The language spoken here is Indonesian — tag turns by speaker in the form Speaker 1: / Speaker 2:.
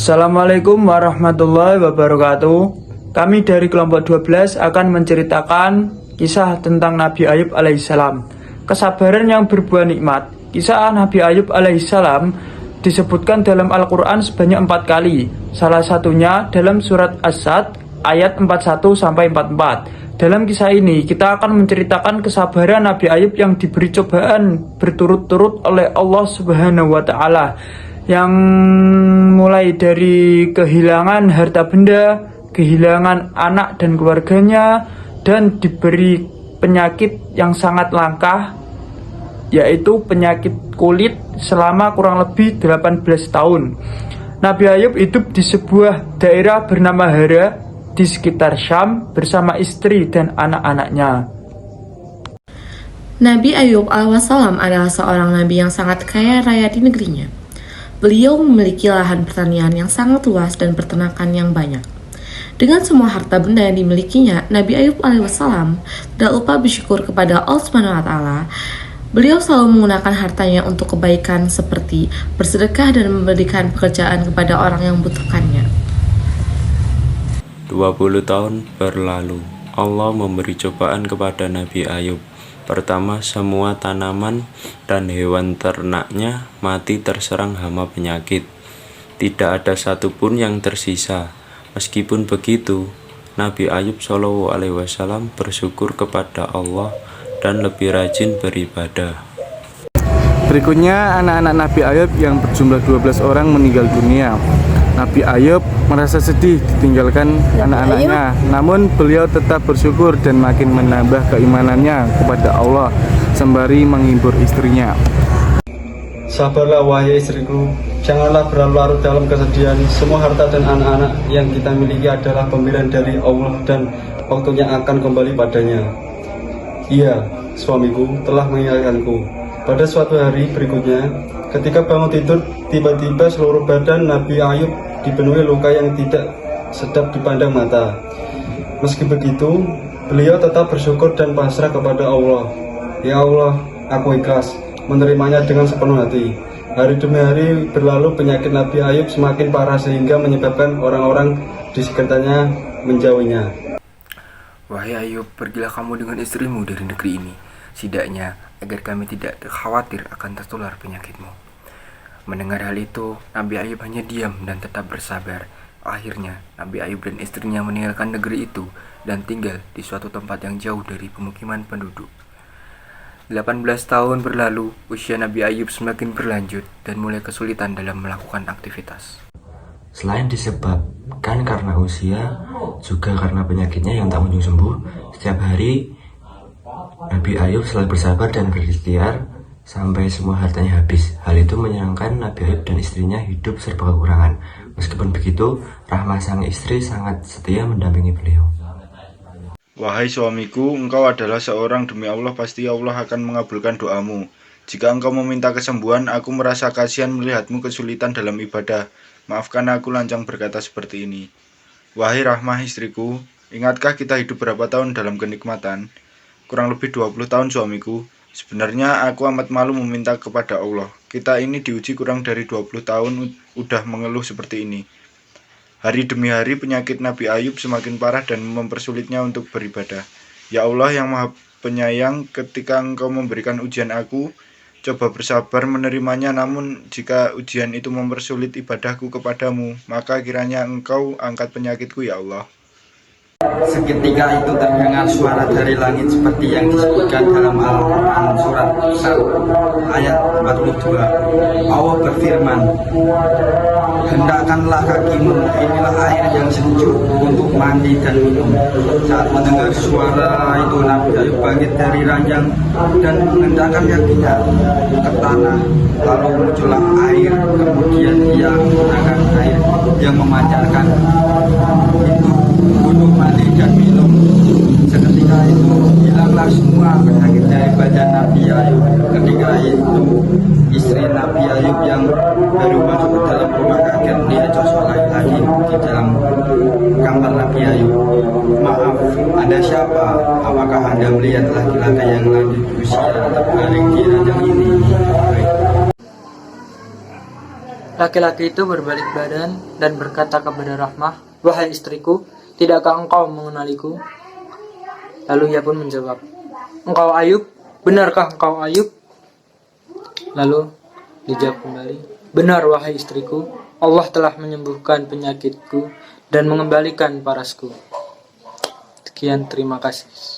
Speaker 1: Assalamualaikum warahmatullahi wabarakatuh. Kami dari kelompok 12 akan menceritakan kisah tentang Nabi Ayub alaihissalam. Kesabaran yang berbuah nikmat. Kisah Nabi Ayub alaihissalam disebutkan dalam Al-Quran sebanyak 4 kali. Salah satunya dalam surat As-Sad ayat 41-44. Dalam kisah ini kita akan menceritakan kesabaran Nabi Ayub yang diberi cobaan berturut-turut oleh Allah Subhanahu wa Ta'ala, yang mulai dari kehilangan harta benda, kehilangan anak dan keluarganya, dan diberi penyakit yang sangat langka, yaitu penyakit kulit selama kurang lebih 18 tahun. Nabi Ayub hidup di sebuah daerah bernama Hara di sekitar Syam bersama istri dan anak-anaknya.
Speaker 2: Nabi Ayub alaihissalam adalah seorang nabi yang sangat kaya raya di negerinya. Beliau memiliki lahan pertanian yang sangat luas dan peternakan yang banyak. Dengan semua harta benda yang dimilikinya, Nabi Ayub alaihissalam tidak lupa bersyukur kepada Allah Subhanahu wa Ta'ala. Beliau selalu menggunakan hartanya untuk kebaikan seperti bersedekah dan memberikan pekerjaan kepada orang yang membutuhkannya.
Speaker 3: 20 tahun berlalu, Allah memberi cobaan kepada Nabi Ayub. Pertama, semua tanaman dan hewan ternaknya mati terserang hama penyakit. Tidak ada satupun yang tersisa. Meskipun begitu, Nabi Ayub SAW bersyukur kepada Allah dan lebih rajin beribadah.
Speaker 4: Berikutnya, anak-anak Nabi Ayub yang berjumlah 12 orang meninggal dunia. Nabi Ayub merasa sedih ditinggalkan anak-anaknya, namun beliau tetap bersyukur dan makin menambah keimanannya kepada Allah sembari menghibur istrinya.
Speaker 5: Sabarlah wahai istriku, janganlah berlarut-larut dalam kesedihan. Semua harta dan anak-anak yang kita miliki adalah pemberian dari Allah dan waktunya akan kembali padanya. Iya, suamiku telah mengingatkanku. Pada suatu hari berikutnya, ketika bangun tidur, tiba-tiba seluruh badan Nabi Ayub dipenuhi luka yang tidak sedap dipandang mata. Meski begitu, beliau tetap bersyukur dan pasrah kepada Allah. Ya Allah, aku ikhlas menerimanya dengan sepenuh hati. Hari demi hari berlalu, penyakit Nabi Ayub semakin parah sehingga menyebabkan orang-orang di sekitarnya menjauhinya.
Speaker 6: Wahai Ayub, pergilah kamu dengan istrimu dari negeri ini, setidaknya agar kami tidak khawatir akan tertular penyakitmu. Mendengar hal itu, Nabi Ayub hanya diam dan tetap bersabar. Akhirnya, Nabi Ayub dan istrinya meninggalkan negeri itu dan tinggal di suatu tempat yang jauh dari pemukiman penduduk. 18 tahun berlalu, usia Nabi Ayub semakin berlanjut dan mulai kesulitan dalam melakukan aktivitas.
Speaker 7: Selain disebabkan karena usia, juga karena penyakitnya yang tak kunjung sembuh, setiap hari Nabi Ayub selalu bersabar dan berikhtiar sampai semua hartanya habis. Hal itu menyenangkan Nabi Ayub dan istrinya hidup serba kekurangan. Meskipun begitu, rahmah sang istri sangat setia mendampingi beliau.
Speaker 8: Wahai suamiku, engkau adalah seorang demi Allah, pasti Allah akan mengabulkan doamu. Jika engkau meminta kesembuhan, aku merasa kasihan melihatmu kesulitan dalam ibadah. Maafkan aku lancang berkata seperti ini. Wahai rahmah istriku, ingatkah kita hidup berapa tahun dalam kenikmatan? Kurang lebih 20 tahun suamiku. Sebenarnya aku amat malu meminta kepada Allah. Kita ini diuji kurang dari 20 tahun udah mengeluh seperti ini. Hari demi hari penyakit Nabi Ayub semakin parah dan mempersulitnya untuk beribadah. Ya Allah yang Maha Penyayang, ketika Engkau memberikan ujian aku, coba bersabar menerimanya, namun jika ujian itu mempersulit ibadahku kepadamu, maka kiranya Engkau angkat penyakitku ya Allah.
Speaker 9: Seketika itu terdengar suara dari langit seperti yang disebutkan dalam Al-Quran surat Sad ayat 42. Allah berfirman, hendakkanlah kakimu, inilah air yang sejuk untuk mandi dan minum. Saat mendengar suara itu, Nabi Ayub bangkit dari ranjang dan mengendakkan kakinya ke tanah. Lalu muncullah air, kemudian dia menggunakan air yang memancarkan itu untuk mandi dan minum. Seketika itu hilanglah semua penyakit dari badan Nabi Ayub. Ketika itu istri Nabi Ayub yang baru masuk ke dalam rumah kaget diajak sholat lagi di dalam kamar Nabi Ayub. Maaf, Anda siapa? Apakah Anda melihat laki-laki yang lanjut usia terbaring di ranjang ini?
Speaker 1: Laki-laki itu berbalik badan dan berkata kepada Rahmah, "Wahai istriku, tidakkah engkau mengenaliku?" Lalu ia pun menjawab, "Engkau Ayub? Benarkah engkau Ayub?" Lalu dijawab kembali, "Benar wahai istriku, Allah telah menyembuhkan penyakitku dan mengembalikan parasku." Sekian, terima kasih.